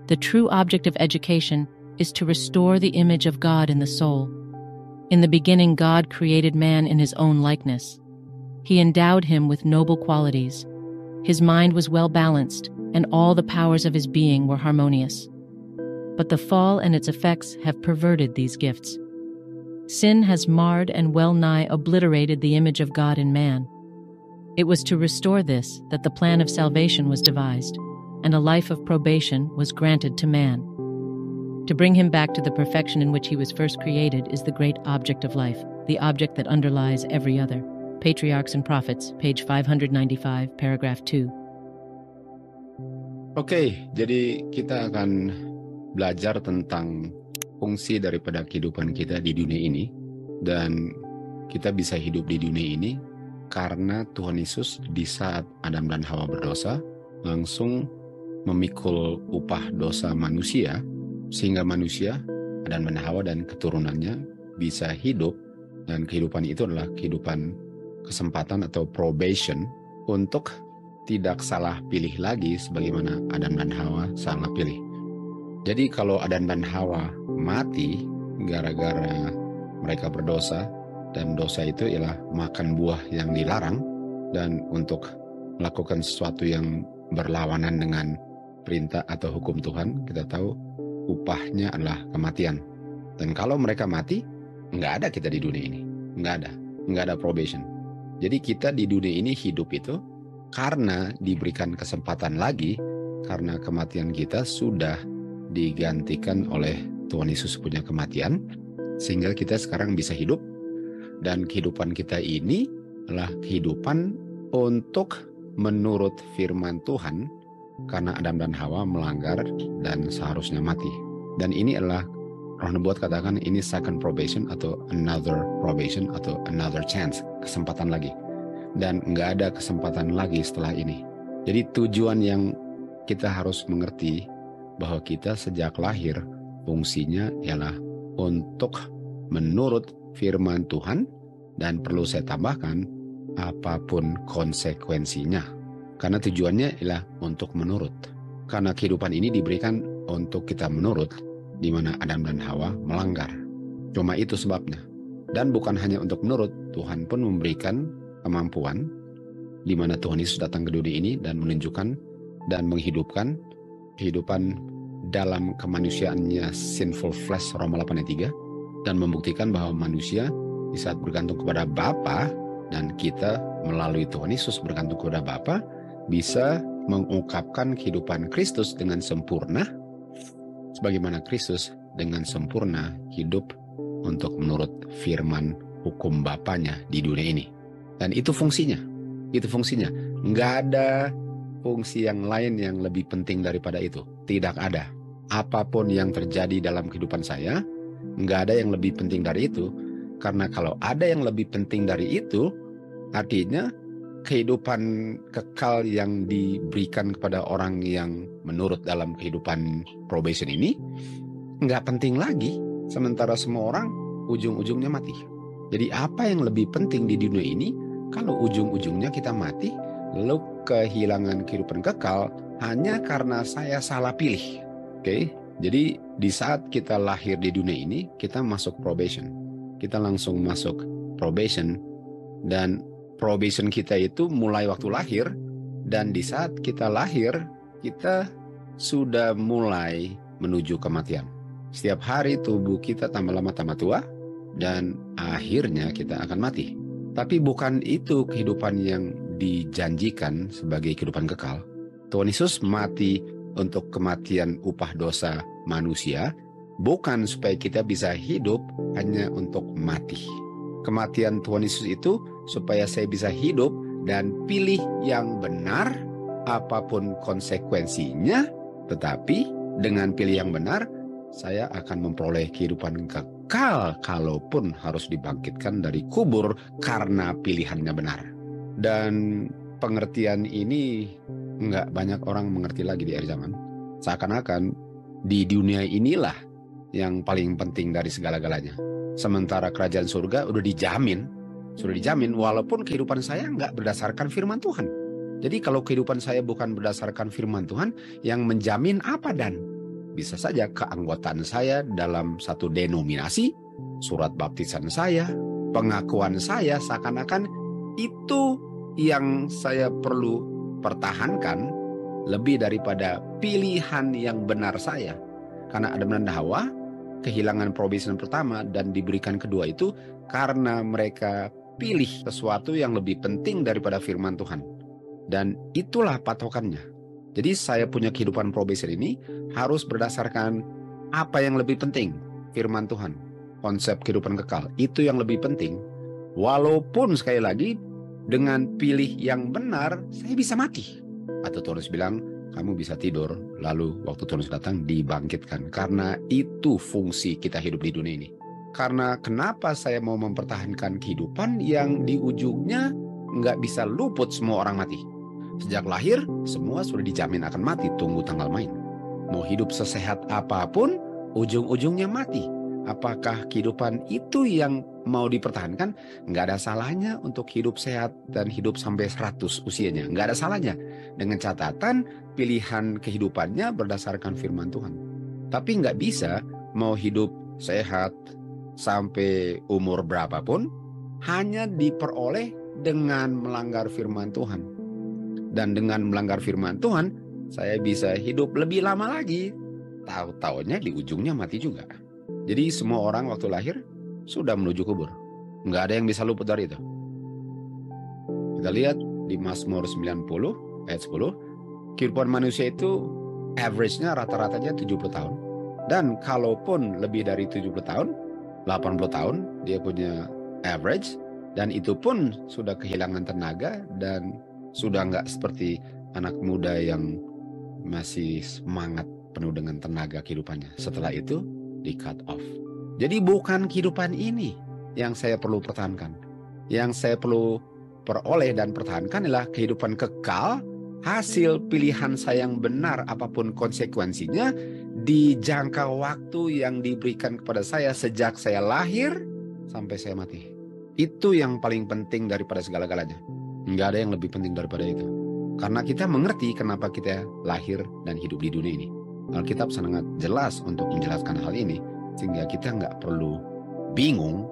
The true object of education is to restore the image of God in the soul. In the beginning, God created man in his own likeness. He endowed him with noble qualities. His mind was well balanced, and all the powers of his being were harmonious. But the fall and its effects have perverted these gifts. Sin has marred and well-nigh obliterated the image of God in man. It was to restore this that the plan of salvation was devised, and a life of probation was granted to man. To bring him back to the perfection in which he was first created is the great object of life, the object that underlies every other. Patriarchs and Prophets, page 595, paragraph 2. Oke, jadi kita akan belajar tentang fungsi daripada kehidupan kita di dunia ini. Dan kita bisa hidup di dunia ini karena Tuhan Yesus di saat Adam dan Hawa berdosa langsung memikul upah dosa manusia, sehingga manusia, Adam dan Hawa dan keturunannya bisa hidup, dan kehidupan itu adalah kehidupan kesempatan atau probation untuk tidak salah pilih lagi sebagaimana Adam dan Hawa salah pilih. Jadi kalau Adam dan Hawa mati gara-gara mereka berdosa, dan dosa itu ialah makan buah yang dilarang, dan untuk melakukan sesuatu yang berlawanan dengan perintah atau hukum Tuhan, kita tahu upahnya adalah kematian. Dan kalau mereka mati, nggak ada kita di dunia ini, nggak ada probation. Jadi kita di dunia ini hidup itu karena diberikan kesempatan lagi, karena kematian kita sudah digantikan oleh Tuhan Yesus punya kematian, sehingga kita sekarang bisa hidup. Dan kehidupan kita ini adalah kehidupan untuk menurut firman Tuhan, karena Adam dan Hawa melanggar dan seharusnya mati. Dan ini adalah Roh Nubuat katakan ini second probation atau another probation atau another chance, kesempatan lagi. Dan nggak ada kesempatan lagi setelah ini. Jadi tujuan yang kita harus mengerti bahwa kita sejak lahir fungsinya ialah untuk menurut firman Tuhan, dan perlu saya tambahkan apapun konsekuensinya. Karena tujuannya ialah untuk menurut. Karena kehidupan ini diberikan untuk kita menurut, di mana Adam dan Hawa melanggar. Cuma itu sebabnya. Dan bukan hanya untuk menurut, Tuhan pun memberikan kemampuan, di mana Tuhan Yesus datang ke dunia ini dan menunjukkan dan menghidupkan kehidupan dalam kemanusiaannya sinful flesh, Roma 8 ayat 3, dan membuktikan bahwa manusia di saat bergantung kepada Bapa, dan kita melalui Tuhan Yesus bergantung kepada Bapa, bisa mengungkapkan kehidupan Kristus dengan sempurna, sebagaimana Kristus dengan sempurna hidup untuk menurut firman hukum Bapanya di dunia ini. Dan itu fungsinya. Nggak ada fungsi yang lain yang lebih penting daripada itu. Tidak ada. Apapun yang terjadi dalam kehidupan saya, nggak ada yang lebih penting dari itu. Karena kalau ada yang lebih penting dari itu, artinya kehidupan kekal yang diberikan kepada orang yang menurut dalam kehidupan probation ini nggak penting lagi, sementara semua orang ujung-ujungnya mati. Jadi apa yang lebih penting di dunia ini kalau ujung-ujungnya kita mati, lalu kehilangan kehidupan kekal hanya karena saya salah pilih. Oke? Jadi di saat kita lahir di dunia ini, kita masuk probation. Kita langsung masuk probation, dan probation kita itu mulai waktu lahir, dan di saat kita lahir, kita sudah mulai menuju kematian. Setiap hari tubuh kita tambah lama tambah tua, dan akhirnya kita akan mati. Tapi bukan itu kehidupan yang dijanjikan sebagai kehidupan kekal. Tuhan Yesus mati untuk kematian upah dosa manusia, bukan supaya kita bisa hidup hanya untuk mati. Kematian Tuhan Yesus itu supaya saya bisa hidup dan pilih yang benar, apapun konsekuensinya, tetapi dengan pilih yang benar, saya akan memperoleh kehidupan kekal kalaupun harus dibangkitkan dari kubur karena pilihannya benar. Dan pengertian ini nggak banyak orang mengerti lagi di akhir zaman. Seakan-akan di dunia inilah yang paling penting dari segala-galanya. Sementara kerajaan surga sudah dijamin walaupun kehidupan saya nggak berdasarkan firman Tuhan. Jadi kalau kehidupan saya bukan berdasarkan firman Tuhan, yang menjamin apa dan? bisa saja keanggotaan saya dalam satu denominasi, surat baptisan saya, pengakuan saya seakan-akan itu yang saya perlu pertahankan lebih daripada pilihan yang benar saya. Karena Adam dan Hawa kehilangan probation pertama dan diberikan kedua itu karena mereka pilih sesuatu yang lebih penting daripada firman Tuhan. Dan itulah patokannya. Jadi saya punya kehidupan probation ini harus berdasarkan apa yang lebih penting, firman Tuhan. Konsep kehidupan kekal, itu yang lebih penting. Walaupun sekali lagi, dengan pilih yang benar, saya bisa mati. Atau Tuhan bilang, kamu bisa tidur, lalu waktu Tuhan datang dibangkitkan. Karena itu fungsi kita hidup di dunia ini. Karena kenapa saya mau mempertahankan kehidupan yang di ujungnya nggak bisa luput semua orang mati. Sejak lahir, semua sudah dijamin akan mati, tunggu tanggal main. Mau hidup sesehat apapun, ujung-ujungnya mati. Apakah kehidupan itu yang mau dipertahankan? Nggak ada salahnya untuk hidup sehat dan hidup sampai 100 usianya. Nggak ada salahnya. Dengan catatan pilihan kehidupannya berdasarkan firman Tuhan. Tapi nggak bisa mau hidup sehat sampai umur berapapun hanya diperoleh dengan melanggar firman Tuhan. Dan dengan melanggar firman Tuhan, saya bisa hidup lebih lama lagi. Tahu-taunya di ujungnya mati juga. Jadi semua orang waktu lahir sudah menuju kubur. Nggak ada yang bisa luput dari itu. Kita lihat di Mazmur 90 ayat 10, kehidupan manusia itu average-nya rata-ratanya 70 tahun. Dan kalaupun lebih dari 70 tahun, 80 tahun dia punya average, dan itu pun sudah kehilangan tenaga dan sudah nggak seperti anak muda yang masih semangat penuh dengan tenaga kehidupannya. Setelah itu di cut off. Jadi bukan kehidupan ini yang saya perlu pertahankan. Yang saya perlu peroleh dan pertahankan adalah kehidupan kekal, hasil pilihan saya yang benar apapun konsekuensinya di jangka waktu yang diberikan kepada saya sejak saya lahir sampai saya mati. Itu yang paling penting daripada segala-galanya. Nggak ada yang lebih penting daripada itu. Karena kita mengerti kenapa kita lahir dan hidup di dunia ini. Alkitab sangat jelas untuk menjelaskan hal ini, sehingga kita nggak perlu bingung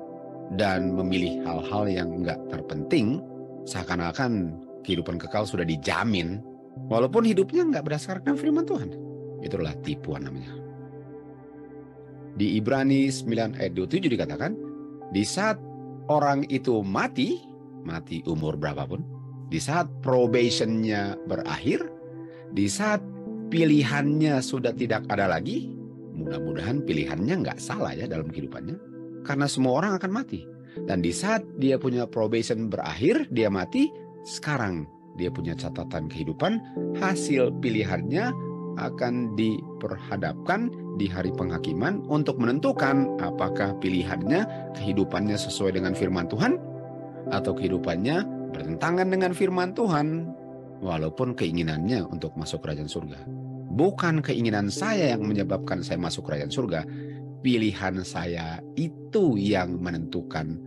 dan memilih hal-hal yang nggak terpenting, seakan-akan kehidupan kekal sudah dijamin, walaupun hidupnya nggak berdasarkan firman Tuhan. Itulah tipuan namanya. Di Ibrani 9 ayat 27 dikatakan, di saat orang itu mati umur berapapun, di saat probationnya berakhir, di saat pilihannya sudah tidak ada lagi, mudah-mudahan pilihannya nggak salah ya dalam kehidupannya, karena semua orang akan mati. Dan di saat dia punya probation berakhir, dia mati, sekarang dia punya catatan kehidupan, hasil pilihannya akan diperhadapkan di hari penghakiman untuk menentukan apakah pilihannya, kehidupannya sesuai dengan firman Tuhan, atau kehidupannya bertentangan dengan firman Tuhan, walaupun keinginannya untuk masuk kerajaan surga. Bukan keinginan saya yang menyebabkan saya masuk kerajaan surga, pilihan saya itu yang menentukan,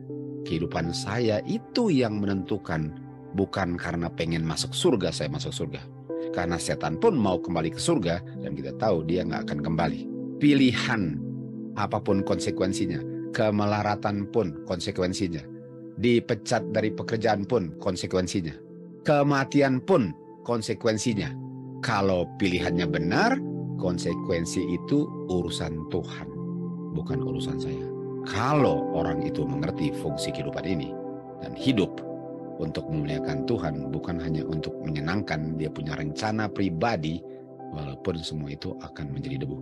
kehidupan saya itu yang menentukan. Bukan karena pengen masuk surga saya masuk surga, karena setan pun mau kembali ke surga dan kita tahu dia nggak akan kembali. Pilihan apapun konsekuensinya, kemelaratan pun konsekuensinya, dipecat dari pekerjaan pun konsekuensinya, kematian pun konsekuensinya. Kalau pilihannya benar, konsekuensi itu urusan Tuhan, bukan urusan saya. Kalau orang itu mengerti fungsi kehidupan ini dan hidup untuk memuliakan Tuhan, bukan hanya untuk menyenangkan, dia punya rencana pribadi, walaupun semua itu akan menjadi debu.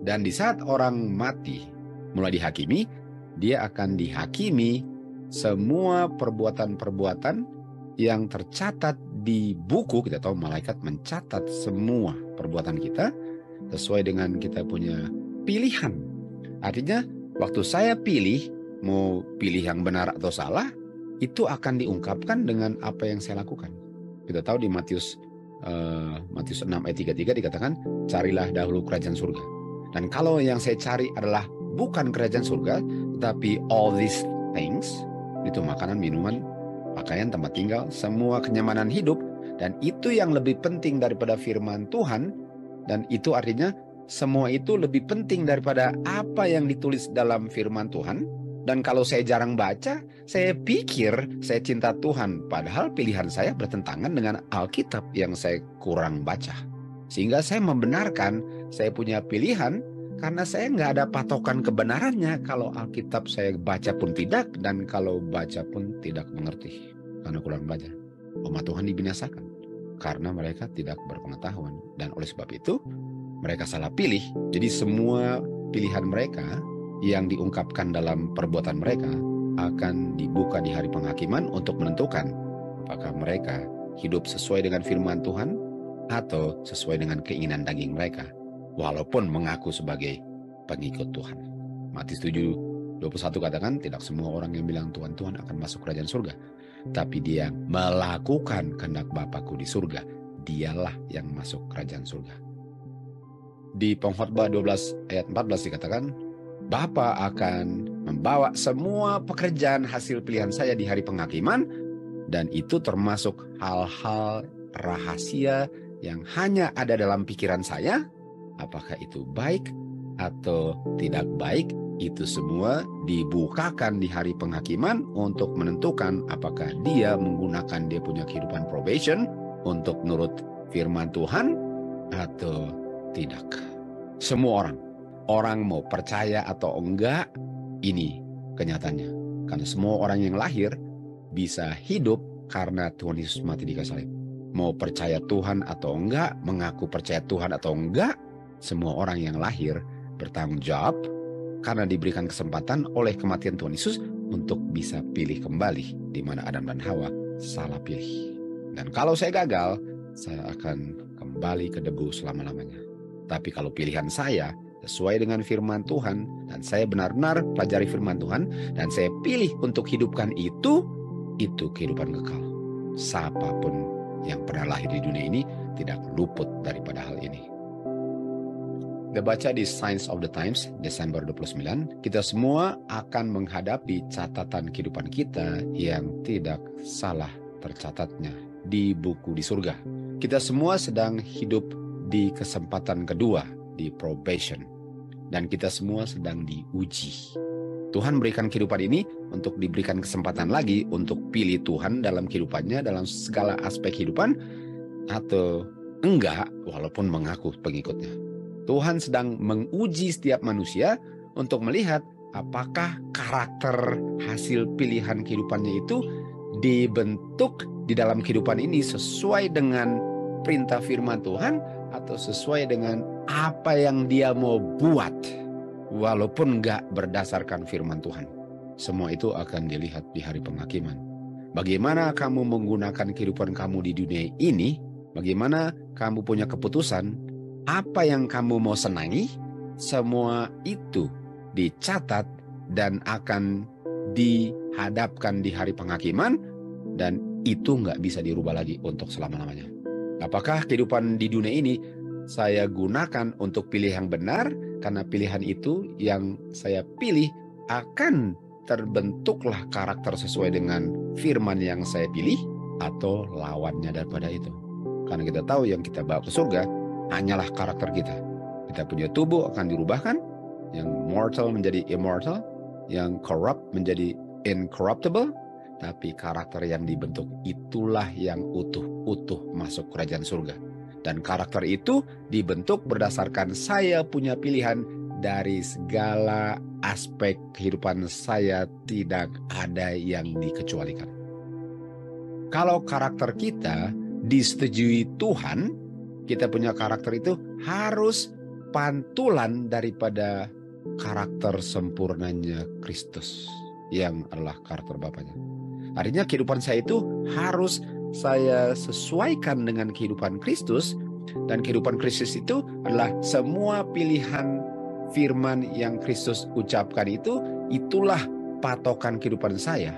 Dan di saat orang mati mulai dihakimi, dia akan dihakimi semua perbuatan-perbuatan yang tercatat di buku. Kita tahu malaikat mencatat semua perbuatan kita sesuai dengan kita punya pilihan. Artinya waktu saya pilih, mau pilih yang benar atau salah, itu akan diungkapkan dengan apa yang saya lakukan. Kita tahu di Matius 6 ayat 33 dikatakan, carilah dahulu kerajaan surga. Dan kalau yang saya cari adalah bukan kerajaan surga, tetapi all these things, itu makanan, minuman, pakaian, tempat tinggal, semua kenyamanan hidup, dan itu yang lebih penting daripada firman Tuhan, Dan itu artinya semua itu lebih penting daripada apa yang ditulis dalam firman Tuhan. Dan kalau saya jarang baca, saya pikir saya cinta Tuhan. Padahal pilihan saya bertentangan dengan Alkitab yang saya kurang baca. Sehingga saya membenarkan saya punya pilihan karena saya nggak ada patokan kebenarannya. Kalau Alkitab saya baca pun tidak, dan kalau baca pun tidak mengerti. Karena kurang belajar. Umat Tuhan dibinasakan karena mereka tidak berpengetahuan. Dan oleh sebab itu, mereka salah pilih. Jadi semua pilihan mereka yang diungkapkan dalam perbuatan mereka akan dibuka di hari penghakiman untuk menentukan apakah mereka hidup sesuai dengan firman Tuhan atau sesuai dengan keinginan daging mereka, walaupun mengaku sebagai pengikut Tuhan. Matius 7:21 katakan, tidak semua orang yang bilang Tuhan, Tuhan akan masuk kerajaan surga, tapi dia melakukan kehendak Bapakku di surga, dialah yang masuk kerajaan surga. Di Pengkhotbah 12 ayat 14 dikatakan, Bapa akan membawa semua pekerjaan hasil pilihan saya di hari penghakiman, dan itu termasuk hal-hal rahasia yang hanya ada dalam pikiran saya. Apakah itu baik atau tidak baik, itu semua dibukakan di hari penghakiman untuk menentukan apakah dia menggunakan dia punya kehidupan probation untuk nurut firman Tuhan atau tidak. Semua orang mau percaya atau enggak, ini kenyataannya. Karena semua orang yang lahir bisa hidup karena Tuhan Yesus mati di kayu salib. Mau percaya Tuhan atau enggak, mengaku percaya Tuhan atau enggak, semua orang yang lahir bertanggung jawab karena diberikan kesempatan oleh kematian Tuhan Yesus untuk bisa pilih kembali, di mana Adam dan Hawa salah pilih. Dan kalau saya gagal, saya akan kembali ke debu selama-lamanya. Tapi kalau pilihan saya sesuai dengan firman Tuhan, dan saya benar-benar pelajari firman Tuhan, dan saya pilih untuk hidupkan itu kehidupan kekal. Siapapun yang pernah lahir di dunia ini tidak luput daripada hal ini. Kita baca di Signs of the Times, Desember 29, kita semua akan menghadapi catatan kehidupan kita yang tidak salah tercatatnya di buku di surga. Kita semua sedang hidup di kesempatan kedua, di probation, dan kita semua sedang diuji. Tuhan berikan kehidupan ini untuk diberikan kesempatan lagi untuk pilih Tuhan dalam kehidupannya, dalam segala aspek kehidupan, atau enggak, walaupun mengaku pengikutnya. Tuhan sedang menguji setiap manusia untuk melihat apakah karakter hasil pilihan kehidupannya itu dibentuk di dalam kehidupan ini sesuai dengan perintah firman Tuhan atau sesuai dengan apa yang dia mau buat, walaupun nggak berdasarkan firman Tuhan. Semua itu akan dilihat di hari penghakiman. Bagaimana kamu menggunakan kehidupan kamu di dunia ini, bagaimana kamu punya keputusan, apa yang kamu mau senangi, semua itu dicatat dan akan dihadapkan di hari penghakiman, dan itu nggak bisa dirubah lagi untuk selama-lamanya. Apakah kehidupan di dunia ini saya gunakan untuk pilih yang benar, karena pilihan itu yang saya pilih akan terbentuklah karakter sesuai dengan firman yang saya pilih, atau lawannya daripada itu. Karena kita tahu yang kita bawa ke surga hanyalah karakter kita. Kita punya tubuh akan dirubahkan, yang mortal menjadi immortal, yang corrupt menjadi incorruptible, tapi karakter yang dibentuk itulah yang utuh masuk kerajaan surga. Dan karakter itu dibentuk berdasarkan saya punya pilihan dari segala aspek kehidupan saya, tidak ada yang dikecualikan. Kalau karakter kita disetujui Tuhan, kita punya karakter itu harus pantulan daripada karakter sempurnanya Kristus yang adalah karakter Bapaknya. Artinya kehidupan saya itu harus saya sesuaikan dengan kehidupan Kristus, dan kehidupan Kristus itu adalah semua pilihan firman yang Kristus ucapkan itulah patokan kehidupan saya,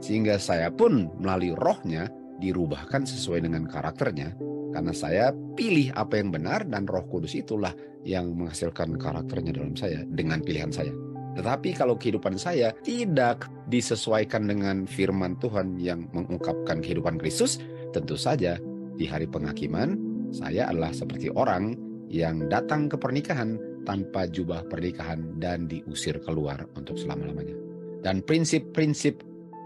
sehingga saya pun melalui rohnya dirubahkan sesuai dengan karakternya, karena saya pilih apa yang benar, dan Roh Kudus itulah yang menghasilkan karakternya dalam saya dengan pilihan saya. Tetapi kalau kehidupan saya tidak disesuaikan dengan firman Tuhan yang mengungkapkan kehidupan Kristus, tentu saja di hari penghakiman saya adalah seperti orang yang datang ke pernikahan tanpa jubah pernikahan dan diusir keluar untuk selama-lamanya. Dan prinsip-prinsip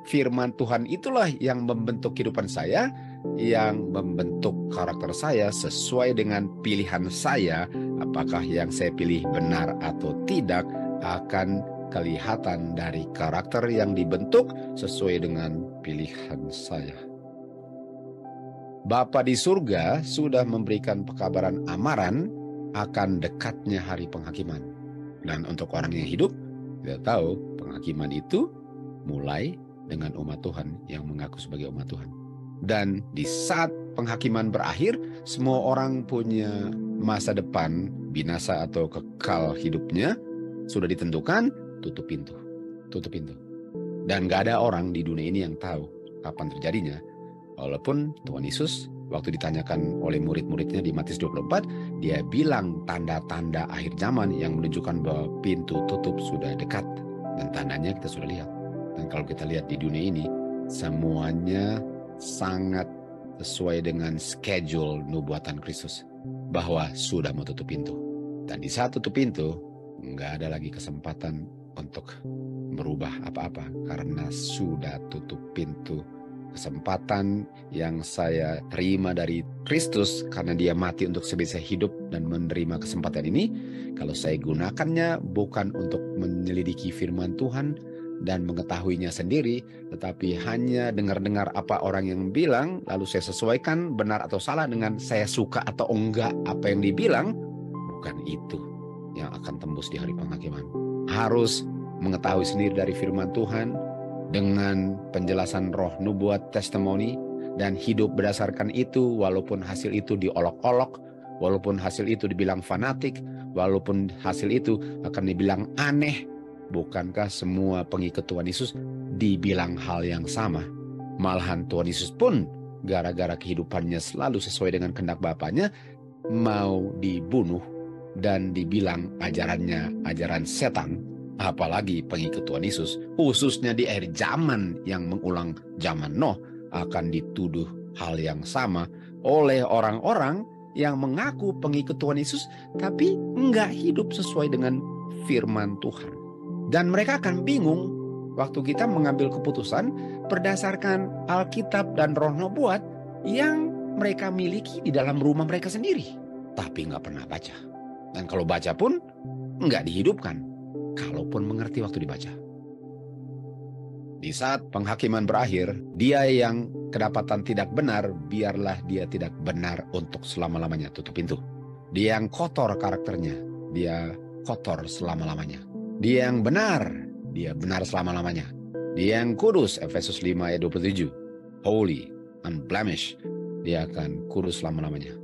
firman Tuhan itulah yang membentuk kehidupan saya, yang membentuk karakter saya sesuai dengan pilihan saya. Apakah yang saya pilih benar atau tidak akan kelihatan dari karakter yang dibentuk sesuai dengan pilihan saya. Bapa di surga sudah memberikan pekabaran amaran akan dekatnya hari penghakiman. Dan untuk orang yang hidup, kita tahu penghakiman itu mulai dengan umat Tuhan yang mengaku sebagai umat Tuhan. Dan di saat penghakiman berakhir, semua orang punya masa depan, binasa atau kekal hidupnya, sudah ditentukan, tutup pintu. Tutup pintu. Dan gak ada orang di dunia ini yang tahu kapan terjadinya. Walaupun Tuhan Yesus waktu ditanyakan oleh murid-muridnya di Matius 24, dia bilang tanda-tanda akhir zaman yang menunjukkan bahwa pintu tutup sudah dekat. Dan tandanya kita sudah lihat. Dan kalau kita lihat di dunia ini, semuanya sangat sesuai dengan schedule nubuatan Kristus. Bahwa sudah mau tutup pintu. Dan di saat tutup pintu, nggak ada lagi kesempatan untuk merubah apa-apa. Karena sudah tutup pintu. Kesempatan yang saya terima dari Kristus karena dia mati untuk sebisa hidup dan menerima kesempatan ini, kalau saya gunakannya bukan untuk menyelidiki firman Tuhan dan mengetahuinya sendiri, tetapi hanya dengar-dengar apa orang yang bilang, lalu saya sesuaikan benar atau salah dengan saya suka atau enggak apa yang dibilang, bukan itu yang akan tembus di hari penghakiman. Harus mengetahui sendiri dari firman Tuhan, dengan penjelasan roh nubuat testimoni dan hidup berdasarkan itu, walaupun hasil itu diolok-olok, walaupun hasil itu dibilang fanatik, walaupun hasil itu akan dibilang aneh. Bukankah semua pengikut Tuhan Yesus dibilang hal yang sama? Malahan Tuhan Yesus pun gara-gara kehidupannya selalu sesuai dengan kehendak Bapaknya mau dibunuh dan dibilang ajarannya ajaran setan. Apalagi pengikut Tuhan Yesus, khususnya di akhir zaman yang mengulang zaman Noh, akan dituduh hal yang sama oleh orang-orang yang mengaku pengikut Tuhan Yesus, tapi enggak hidup sesuai dengan firman Tuhan. Dan mereka akan bingung waktu kita mengambil keputusan berdasarkan Alkitab dan roh nubuat yang mereka miliki di dalam rumah mereka sendiri, tapi enggak pernah baca. Dan kalau baca pun enggak dihidupkan. Kalaupun mengerti waktu dibaca. Di saat penghakiman berakhir, dia yang kedapatan tidak benar, biarlah dia tidak benar untuk selama-lamanya, tutup pintu. Dia yang kotor karakternya, dia kotor selama-lamanya. Dia yang benar, dia benar selama-lamanya. Dia yang kudus, Efesus 5 ayat 27, holy, unblemished, dia akan kudus selama-lamanya.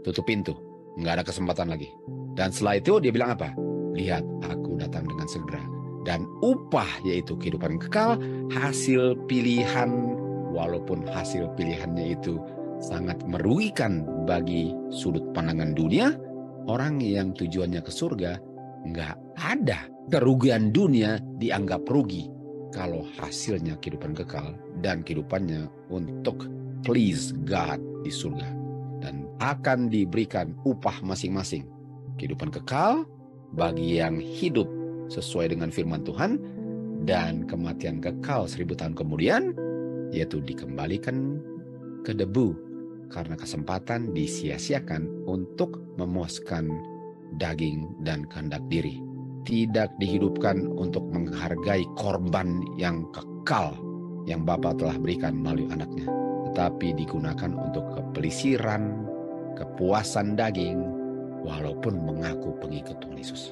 Tutup pintu, nggak ada kesempatan lagi. Dan setelah itu dia bilang apa? Lihat, aku datang dengan segera. Dan upah, yaitu kehidupan kekal, hasil pilihan, walaupun hasil pilihannya itu sangat merugikan bagi sudut pandangan dunia, orang yang tujuannya ke surga, nggak ada. Kerugian dunia dianggap rugi kalau hasilnya kehidupan kekal dan kehidupannya untuk please God di surga. Dan akan diberikan upah masing-masing. Kehidupan kekal bagi yang hidup sesuai dengan firman Tuhan, dan kematian kekal 1000 tahun kemudian, yaitu dikembalikan ke debu karena kesempatan disia-siakan untuk memuaskan daging dan kehendak diri. Tidak dihidupkan untuk menghargai korban yang kekal yang Bapa telah berikan melalui anaknya, tetapi digunakan untuk kepelisiran, kepuasan daging, walaupun mengaku pengikut Tuhan Yesus.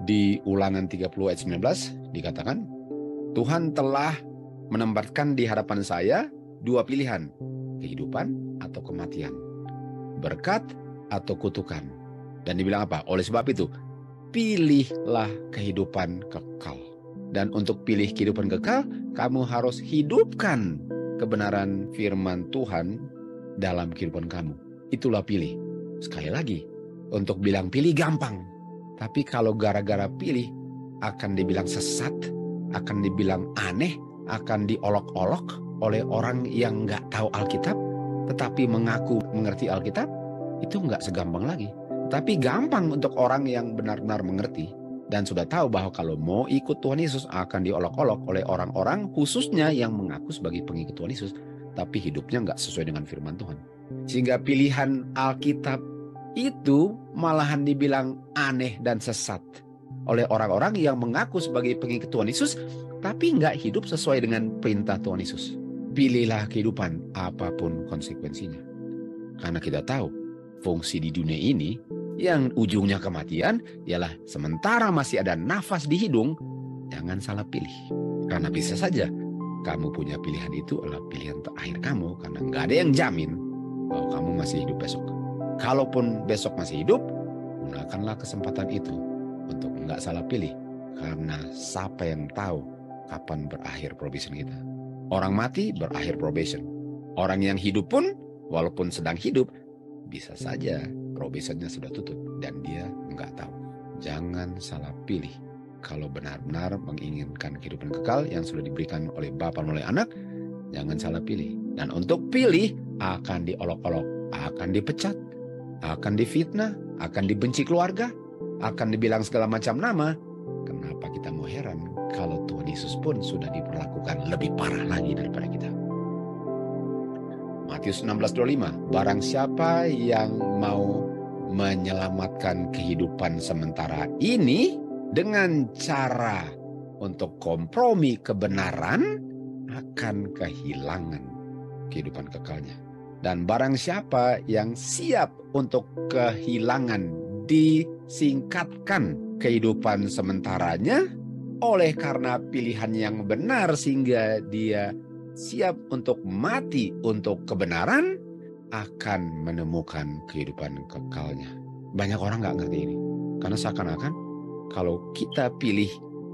Di Ulangan 30 ayat 19 dikatakan, Tuhan telah menempatkan di hadapan saya dua pilihan, kehidupan atau kematian, berkat atau kutukan. Dan dibilang apa? Oleh sebab itu, pilihlah kehidupan kekal. Dan untuk pilih kehidupan kekal, kamu harus hidupkan kebenaran firman Tuhan dalam kehidupan kamu. Itulah pilih. Sekali lagi, untuk bilang pilih gampang. Tapi kalau gara-gara pilih, akan dibilang sesat, akan dibilang aneh, akan diolok-olok oleh orang yang nggak tahu Alkitab, tetapi mengaku mengerti Alkitab. itu nggak segampang lagi. Tapi gampang untuk orang yang benar-benar mengerti dan sudah tahu bahwa kalau mau ikut Tuhan Yesus akan diolok-olok oleh orang-orang khususnya yang mengaku sebagai pengikut Tuhan Yesus, tapi hidupnya nggak sesuai dengan firman Tuhan. Sehingga pilihan Alkitab itu malahan dibilang aneh dan sesat oleh orang-orang yang mengaku sebagai pengikut Tuhan Yesus, tapi nggak hidup sesuai dengan perintah Tuhan Yesus. Pilihlah kehidupan apapun konsekuensinya. Karena kita tahu fungsi di dunia ini yang ujungnya kematian ialah sementara masih ada nafas di hidung, jangan salah pilih. Karena bisa saja kamu punya pilihan itu adalah pilihan terakhir kamu, karena nggak ada yang jamin bahwa kamu masih hidup besok. Kalaupun besok masih hidup, gunakanlah kesempatan itu untuk nggak salah pilih. Karena siapa yang tahu kapan berakhir probation kita. Orang mati berakhir probation. Orang yang hidup pun walaupun sedang hidup, bisa saja probationnya sudah tutup dan dia nggak tahu. Jangan salah pilih. Kalau benar-benar menginginkan kehidupan kekal yang sudah diberikan oleh Bapa oleh Anak, jangan salah pilih. Dan untuk pilih akan diolok-olok, akan dipecat, akan difitnah, akan dibenci keluarga, akan dibilang segala macam nama. Kenapa kita mau heran kalau Tuhan Yesus pun sudah diperlakukan lebih parah lagi daripada kita? Matius 16:25, barang siapa yang mau menyelamatkan kehidupan sementara ini dengan cara untuk kompromi kebenaran akan kehilangan kehidupan kekalnya. Dan barang siapa yang siap untuk kehilangan disingkatkan kehidupan sementaranya oleh karena pilihan yang benar sehingga dia siap untuk mati untuk kebenaran, akan menemukan kehidupan kekalnya. Banyak orang nggak ngerti ini. Karena seakan-akan kalau kita pilih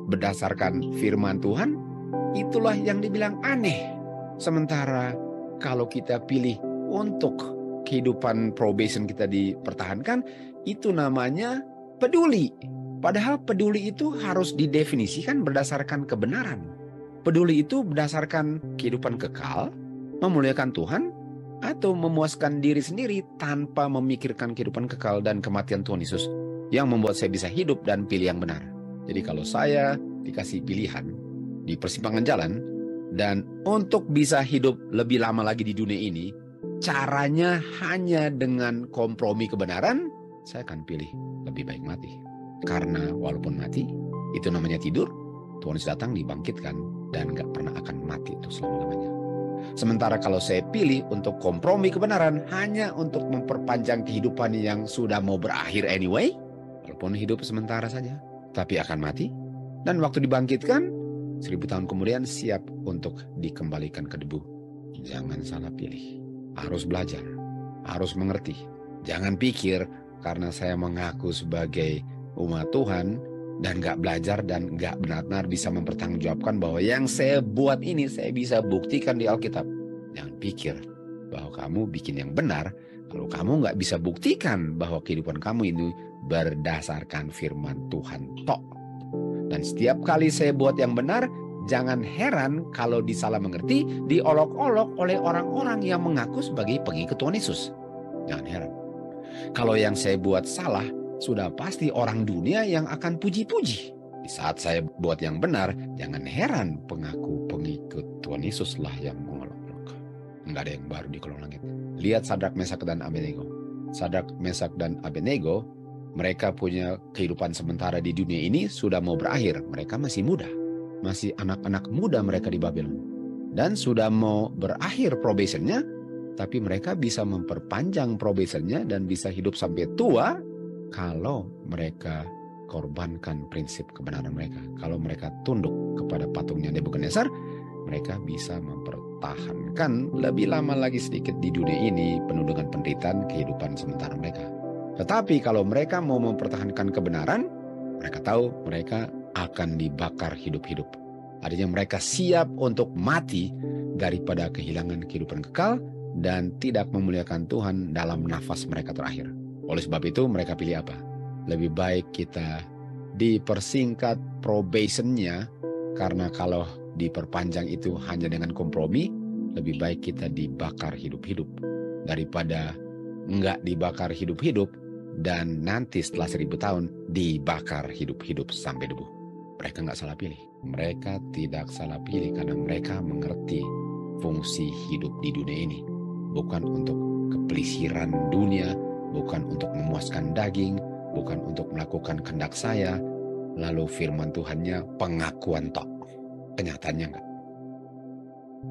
berdasarkan firman Tuhan, itulah yang dibilang aneh. Sementara kalau kita pilih untuk kehidupan probation kita dipertahankan, itu namanya peduli. Padahal peduli itu harus didefinisikan berdasarkan kebenaran. Peduli itu berdasarkan kehidupan kekal, memuliakan Tuhan, atau memuaskan diri sendiri tanpa memikirkan kehidupan kekal dan kematian Tuhan Yesus yang membuat saya bisa hidup dan pilih yang benar. Jadi kalau saya dikasih pilihan di persimpangan jalan dan untuk bisa hidup lebih lama lagi di dunia ini, caranya hanya dengan kompromi kebenaran, saya akan pilih lebih baik mati. Karena walaupun mati, itu namanya tidur, Tuhan Yesus datang dibangkitkan dan gak pernah akan mati itu selama-lamanya. Sementara kalau saya pilih untuk kompromi kebenaran hanya untuk memperpanjang kehidupan yang sudah mau berakhir anyway, walaupun hidup sementara saja, tapi akan mati. Dan waktu dibangkitkan, 1000 tahun kemudian siap untuk dikembalikan ke debu. Jangan salah pilih. Harus belajar, harus mengerti. Jangan pikir karena saya mengaku sebagai umat Tuhan, dan gak belajar dan gak benar-benar bisa mempertanggungjawabkan bahwa yang saya buat ini saya bisa buktikan di Alkitab. Jangan pikir bahwa kamu bikin yang benar kalau kamu gak bisa buktikan bahwa kehidupan kamu ini berdasarkan firman Tuhan tok. Dan setiap kali saya buat yang benar, jangan heran kalau disalah mengerti, diolok-olok oleh orang-orang yang mengaku sebagai pengikut Tuhan Yesus. Jangan heran. Kalau yang saya buat salah, sudah pasti orang dunia yang akan puji-puji. Di saat saya buat yang benar, jangan heran pengaku pengikut Tuhan Yesuslah yang mengolok-olok. Enggak ada yang baru di kolong langit. Lihat Sadrak, Mesak, dan Abednego. Sadrak, Mesak, dan Abednego, mereka punya kehidupan sementara di dunia ini sudah mau berakhir. Mereka masih muda. Masih anak-anak muda mereka di Babylon. Dan sudah mau berakhir probationnya, tapi mereka bisa memperpanjang probationnya dan bisa hidup sampai tua kalau mereka korbankan prinsip kebenaran mereka. Kalau mereka tunduk kepada patungnya Nebukadnezar, mereka bisa mempertahankan lebih lama lagi sedikit di dunia ini penuh dengan penderitaan kehidupan sementara mereka. Tetapi kalau mereka mau mempertahankan kebenaran, mereka tahu mereka akan dibakar hidup-hidup. Artinya mereka siap untuk mati daripada kehilangan kehidupan kekal dan tidak memuliakan Tuhan dalam nafas mereka terakhir. Oleh sebab itu mereka pilih apa? Lebih baik kita dipersingkat probationnya, karena kalau diperpanjang itu hanya dengan kompromi, lebih baik kita dibakar hidup-hidup daripada nggak dibakar hidup-hidup, dan nanti setelah 1000 tahun dibakar hidup-hidup sampai debu. Mereka nggak salah pilih. Mereka tidak salah pilih karena mereka mengerti fungsi hidup di dunia ini. Bukan untuk kepelisiran dunia, bukan untuk memuaskan daging, bukan untuk melakukan kehendak saya. Lalu firman Tuhannya pengakuan tok. Kenyataannya enggak.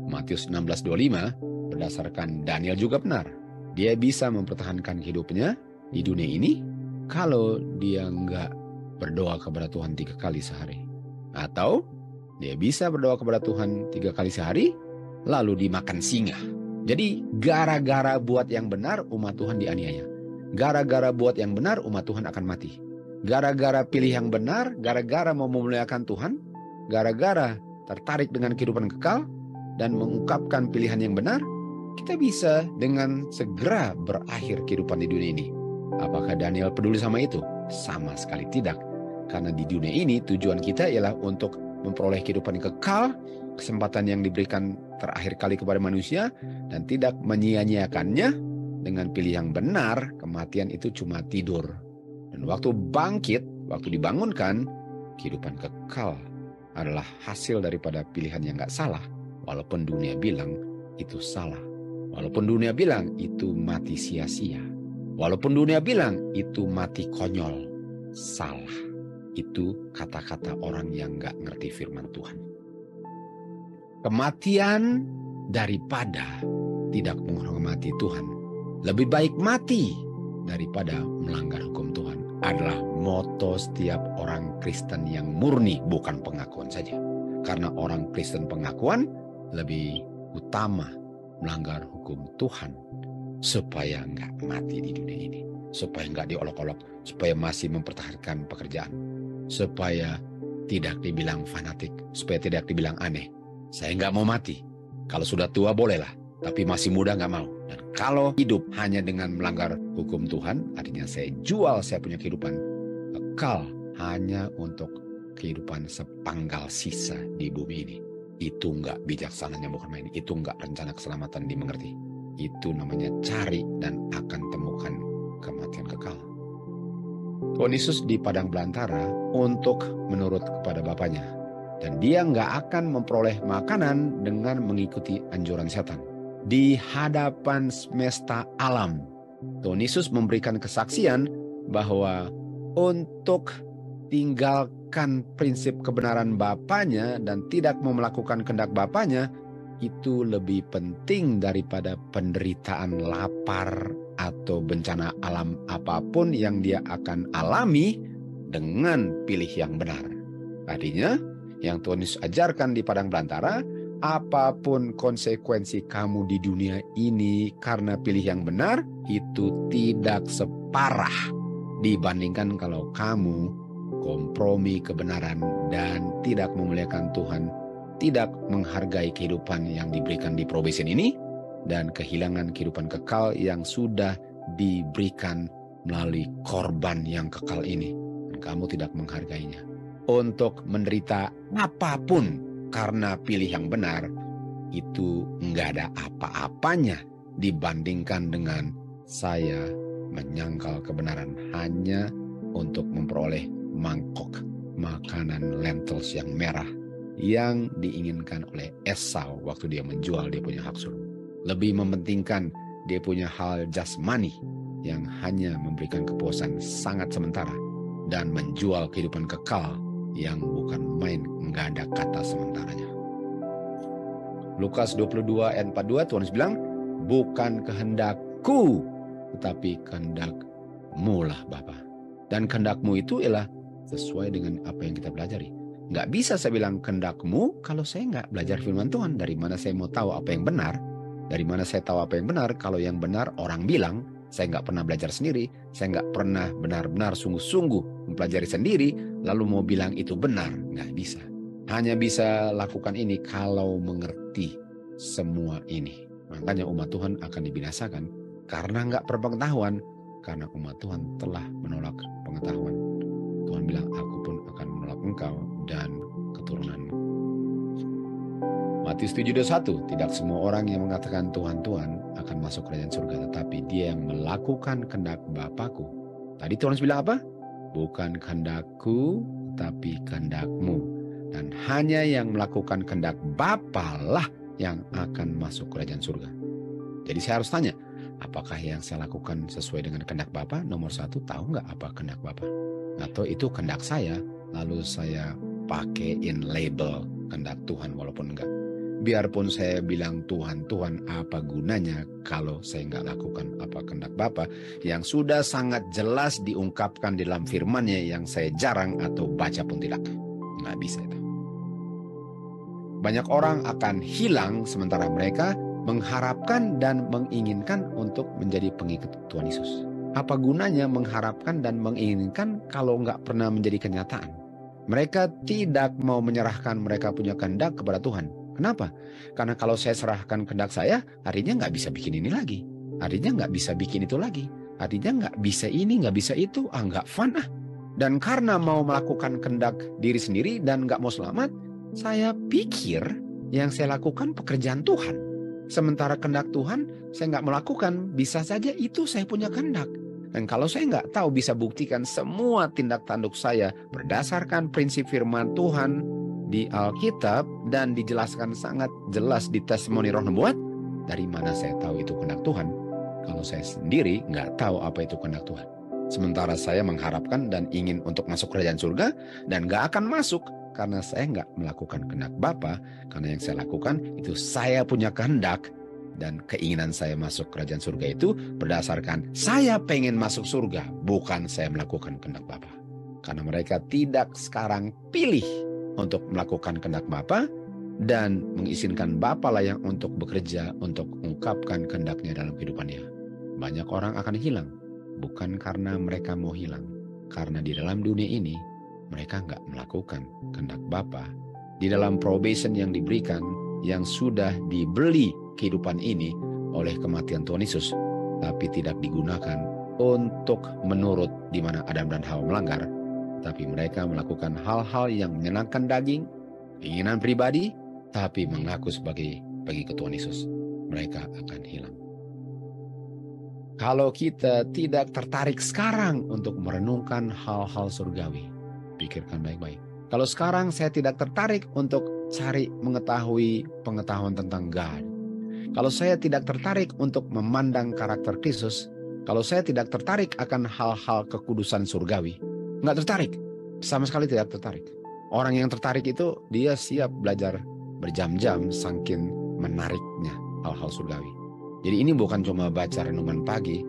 Matius 16:25 berdasarkan Daniel juga benar. Dia bisa mempertahankan hidupnya di dunia ini kalau dia enggak berdoa kepada Tuhan 3 kali sehari. Atau dia bisa berdoa kepada Tuhan 3 kali sehari lalu dimakan singa. Jadi gara-gara buat yang benar umat Tuhan dianiaya. Gara-gara buat yang benar umat Tuhan akan mati. Gara-gara pilih yang benar, gara-gara mau memuliakan Tuhan, gara-gara tertarik dengan kehidupan kekal dan mengungkapkan pilihan yang benar, kita bisa dengan segera berakhir kehidupan di dunia ini. Apakah Daniel peduli sama itu? Sama sekali tidak. Karena di dunia ini tujuan kita ialah untuk memperoleh kehidupan yang kekal, kesempatan yang diberikan terakhir kali kepada manusia, dan tidak menyia-nyiakannya. Dengan pilih yang benar, kematian itu cuma tidur. Dan waktu bangkit, waktu dibangunkan, kehidupan kekal adalah hasil daripada pilihan yang gak salah. Walaupun dunia bilang itu salah. Walaupun dunia bilang itu mati sia-sia. Walaupun dunia bilang itu mati konyol. Salah. Itu kata-kata orang yang gak ngerti firman Tuhan. Kematian daripada tidak menghormati Tuhan. Lebih baik mati daripada melanggar hukum Tuhan adalah moto setiap orang Kristen yang murni, bukan pengakuan saja. Karena orang Kristen pengakuan lebih utama melanggar hukum Tuhan supaya nggak mati di dunia ini, supaya nggak diolok-olok, supaya masih mempertahankan pekerjaan, supaya tidak dibilang fanatik, supaya tidak dibilang aneh. Saya nggak mau mati. Kalau sudah tua bolehlah, tapi masih muda nggak mau. Dan kalau hidup hanya dengan melanggar hukum Tuhan, artinya saya jual saya punya kehidupan kekal hanya untuk kehidupan sepanggal sisa di bumi ini. Itu nggak bijaksananya, bukan main. Itu nggak rencana keselamatan dimengerti. Itu namanya cari dan akan temukan kematian kekal. Tuhan Yesus di padang belantara untuk menurut kepada Bapaknya. Dan dia nggak akan memperoleh makanan dengan mengikuti anjuran setan. Di hadapan semesta alam, Tuhan Yesus memberikan kesaksian bahwa untuk tinggalkan prinsip kebenaran Bapaknya dan tidak mau melakukan kehendak Bapaknya, itu lebih penting daripada penderitaan lapar atau bencana alam apapun yang dia akan alami dengan pilih yang benar. Artinya, yang Tuhan Yesus ajarkan di padang belantara, apapun konsekuensi kamu di dunia ini karena pilih yang benar, itu tidak separah dibandingkan kalau kamu kompromi kebenaran dan tidak memuliakan Tuhan, tidak menghargai kehidupan yang diberikan di probation ini, dan kehilangan kehidupan kekal yang sudah diberikan melalui korban yang kekal ini, dan kamu tidak menghargainya. Untuk menderita apapun karena pilih yang benar, itu enggak ada apa-apanya dibandingkan dengan saya menyangkal kebenaran hanya untuk memperoleh mangkok makanan lentils yang merah yang diinginkan oleh Esau waktu dia menjual dia punya hak sulung. Lebih mementingkan dia punya hal jasmani yang hanya memberikan kepuasan sangat sementara dan menjual kehidupan kekal yang bukan main, enggak ada kata sementaranya. Lukas 22 ayat 42 Tuhan bilang, bukan kehendakku tetapi kehendakmu lah Bapa. Dan kehendakmu itu ialah sesuai dengan apa yang kita pelajari. Nggak bisa saya bilang kehendakmu kalau saya nggak belajar firman Tuhan. Dari mana saya mau tahu apa yang benar? Dari mana saya tahu apa yang benar? Kalau yang benar orang bilang, saya nggak pernah belajar sendiri. Saya nggak pernah benar-benar sungguh-sungguh mempelajari sendiri, lalu mau bilang itu benar. Nggak bisa. Hanya bisa lakukan ini kalau mengerti semua ini. Makanya umat Tuhan akan dibinasakan karena nggak berpengetahuan. Karena umat Tuhan telah menolak pengetahuan. Tuhan bilang, aku pun akan menolak engkau dan keturunanmu. Matius 7:21, tidak semua orang yang mengatakan Tuhan, Tuhan akan masuk kerajaan surga, tetapi dia yang melakukan kehendak Bapakku. Tadi Tuhan bilang apa? Bukan kehendakku, tapi kehendakmu. Dan hanya yang melakukan kehendak Bapa lah yang akan masuk kerajaan surga. Jadi saya harus tanya, apakah yang saya lakukan sesuai dengan kehendak Bapa? Nomor 1, tahu nggak apa kehendak Bapa? Atau itu kehendak saya, lalu saya pakein label kehendak Tuhan walaupun enggak. Biarpun saya bilang Tuhan, Tuhan, apa gunanya kalau saya nggak lakukan apa kehendak Bapa yang sudah sangat jelas diungkapkan di dalam firman-Nya yang saya jarang atau baca pun tidak. Nggak bisa itu. Banyak orang akan hilang sementara mereka mengharapkan dan menginginkan untuk menjadi pengikut Tuhan Yesus. Apa gunanya mengharapkan dan menginginkan kalau nggak pernah menjadi kenyataan? Mereka tidak mau menyerahkan mereka punya kehendak kepada Tuhan. Kenapa? Karena kalau saya serahkan kehendak saya, artinya nggak bisa bikin ini lagi. Artinya nggak bisa bikin itu lagi. Artinya nggak bisa ini, nggak bisa itu. Nggak fun ah. Dan karena mau melakukan kehendak diri sendiri dan nggak mau selamat, saya pikir yang saya lakukan pekerjaan Tuhan. Sementara kehendak Tuhan saya nggak melakukan, bisa saja itu saya punya kehendak. Dan kalau saya nggak tahu bisa buktikan semua tindak tanduk saya berdasarkan prinsip firman Tuhan di Alkitab dan dijelaskan sangat jelas di testimoni Roh Nubuat, dari mana saya tahu itu kehendak Tuhan? Kalau saya sendiri nggak tahu apa itu kehendak Tuhan. Sementara saya mengharapkan dan ingin untuk masuk kerajaan surga dan nggak akan masuk karena saya nggak melakukan kehendak Bapa. Karena yang saya lakukan itu saya punya kehendak dan keinginan saya masuk kerajaan surga itu berdasarkan saya pengen masuk surga, bukan saya melakukan kehendak Bapa. Karena mereka tidak sekarang pilih untuk melakukan kehendak Bapa dan mengizinkan Bapa lah yang untuk bekerja untuk mengungkapkan kehendaknya dalam kehidupannya. Banyak orang akan hilang, bukan karena mereka mau hilang, karena di dalam dunia ini mereka nggak melakukan kehendak Bapa. Di dalam probation yang diberikan, yang sudah dibeli kehidupan ini oleh kematian Tuhan Yesus, tapi tidak digunakan untuk menurut di mana Adam dan Hawa melanggar, tapi mereka melakukan hal-hal yang menyenangkan daging, keinginan pribadi, tapi mengaku sebagai pengikut Tuhan Yesus. Mereka akan hilang. Kalau kita tidak tertarik sekarang untuk merenungkan hal-hal surgawi, pikirkan baik-baik. Kalau sekarang saya tidak tertarik untuk cari mengetahui pengetahuan tentang God, kalau saya tidak tertarik untuk memandang karakter Kristus, kalau saya tidak tertarik akan hal-hal kekudusan surgawi, nggak tertarik, sama sekali tidak tertarik. Orang yang tertarik itu dia siap belajar berjam-jam saking menariknya hal-hal surgawi. Jadi ini bukan cuma baca renungan pagi,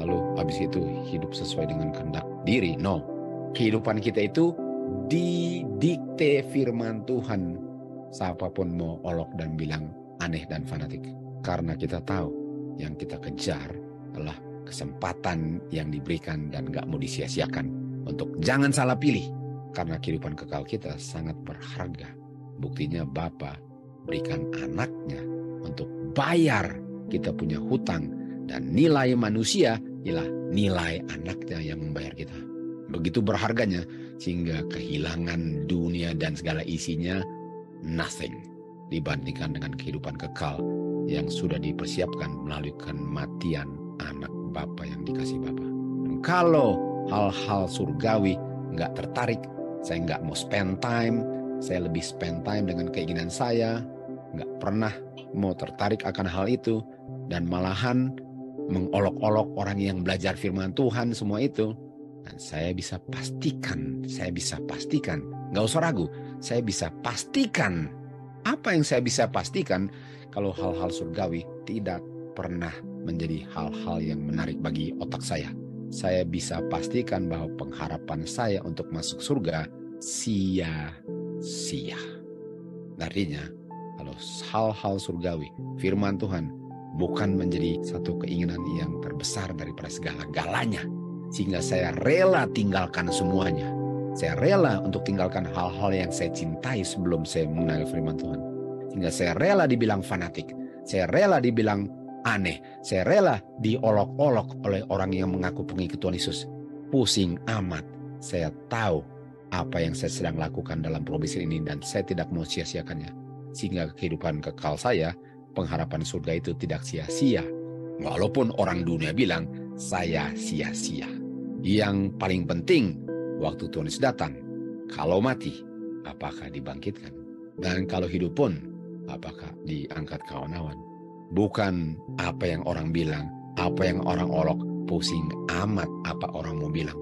lalu habis itu hidup sesuai dengan kehendak diri. No, kehidupan kita itu didikte firman Tuhan. Siapapun mau olok dan bilang aneh dan fanatik. Karena kita tahu yang kita kejar adalah kesempatan yang diberikan dan gak mau disia-siakan untuk jangan salah pilih. Karena kehidupan kekal kita sangat berharga. Buktinya Bapa berikan anaknya untuk bayar kita punya hutang. Dan nilai manusia ialah nilai anaknya yang membayar kita. Begitu berharganya sehingga kehilangan dunia dan segala isinya nothing dibandingkan dengan kehidupan kekal yang sudah dipersiapkan melalui kematian anak Bapa yang dikasih Bapa. Dan kalau hal-hal surgawi nggak tertarik, saya nggak mau spend time, saya lebih spend time dengan keinginan saya, nggak pernah mau tertarik akan hal itu, dan malahan mengolok-olok orang yang belajar firman Tuhan semua itu. Dan saya bisa pastikan, nggak usah ragu, saya bisa pastikan. Apa yang saya bisa pastikan kalau hal-hal surgawi tidak pernah menjadi hal-hal yang menarik bagi otak saya. Saya bisa pastikan bahwa pengharapan saya untuk masuk surga sia-sia. Artinya, kalau hal-hal surgawi, firman Tuhan bukan menjadi satu keinginan yang terbesar daripada segala-galanya. Sehingga saya rela tinggalkan semuanya. Saya rela untuk tinggalkan hal-hal yang saya cintai sebelum saya mengenal firman Tuhan. Sehingga saya rela dibilang fanatik. Saya rela dibilang aneh. Saya rela diolok-olok oleh orang yang mengaku pengikut Tuhan Yesus. Pusing amat. Saya tahu apa yang saya sedang lakukan dalam probation ini dan saya tidak mau sia-siakannya. sehingga kehidupan kekal saya, pengharapan surga itu tidak sia-sia. Walaupun orang dunia bilang saya sia-sia. Yang paling penting, waktu Tuhan Yesus datang, kalau mati, apakah dibangkitkan? Dan kalau hidup pun, apakah diangkat ke awan-awan? Bukan apa yang orang bilang, apa yang orang olok, pusing amat apa orang mau bilang.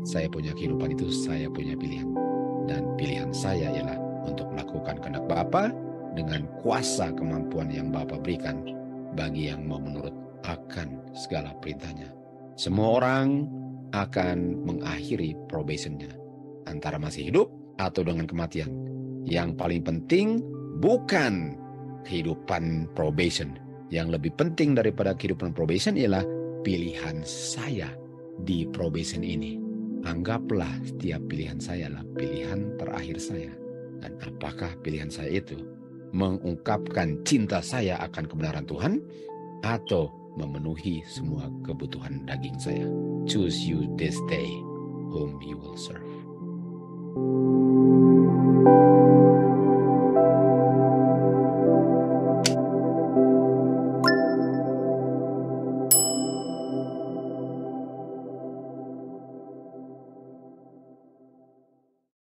Saya punya kehidupan itu, saya punya pilihan. Dan pilihan saya ialah untuk melakukan kehendak Bapa dengan kuasa kemampuan yang Bapa berikan bagi yang mau menurut akan segala perintahnya. Semua orang akan mengakhiri probationnya, antara masih hidup atau dengan kematian. Yang paling penting bukan kehidupan probation. Yang lebih penting daripada kehidupan probation ialah pilihan saya di probation ini. Anggaplah setiap pilihan saya adalah pilihan terakhir saya. Dan apakah pilihan saya itu mengungkapkan cinta saya akan kebenaran Tuhan atau memenuhi semua kebutuhan daging saya? Choose you this day whom you will serve.